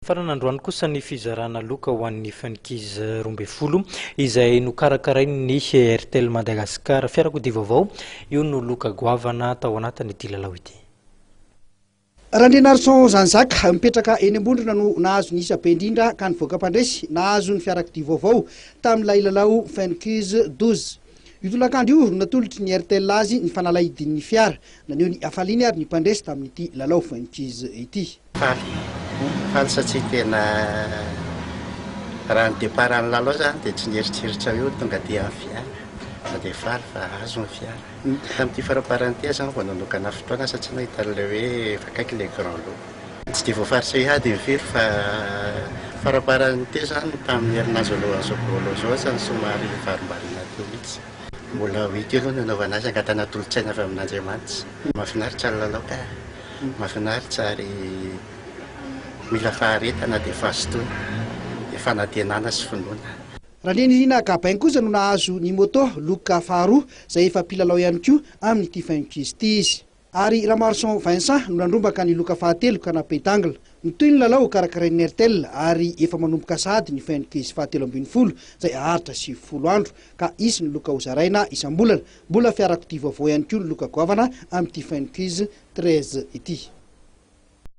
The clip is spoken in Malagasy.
Farana androany kosa ny fizarana loka ho an'ny Fun Quizz 12 izay no karakarin'ny Air Tel Madagasikara Fiarakodia vaovao io no loka goavana tao anatin'ity lalao ity. Randrenarson Zanzaka mipetraka eny ambondrona no nahazo ny isa be indrindra ka nivoaka mpandresy nahazo ny Fiarakodia vaovao tamin'ilay lalao Fun Quizz 12. Io tolakandro io natolotry ny Airtel azy ny fanalahidin'ny fiara naneo ny afaliny ary ny mpandresy tamin'ity lalao Fun Quizz ity. Faly satria tena raha ny deparan'ny lalao zany dia tsy nieritreritra eo tonga dia amin'ny fiara dia faly fa azo ny fiara. Tamin'ity faraparan'ity zany vao nanokana fotoana satria nahita ilay hoe fakaiky ilay grand lot. Tsy dia voafaritra hoe ady mivery fa faraparan'ity zany tamin'ny herinandro alohan'izao zao zany somary varimbarina teo mihitsy. Mbola hita eo aloha nanaovana azy angatana tolotsaina avy amin'Andriamanitra. Mahafinaritra ny lalao ka mahafinaritra ary mila faharetana dia fahasotoana dia fanantenana sy finoana. Randrenirina Gabain kosa no nahazo ny moto loka faharoa izay efa mpilalao ihany koa amin'ity Fun Quizz ity izy. Ary Ramarson Vincent no nandrombaka ny loka fahatelo ka napetangla. Nitoy ny lalao karakarin'ny Airtel ary efa manomboka sady ny Fun Quizz fahatelo ambin'ny folo izay aharitra 70 andro ka isy ny loka hozaraina isam-bolana. Mbola Fiarakodia vaovao ihany koa ny loka goavana amin'ity Fun Quizz 13 ity.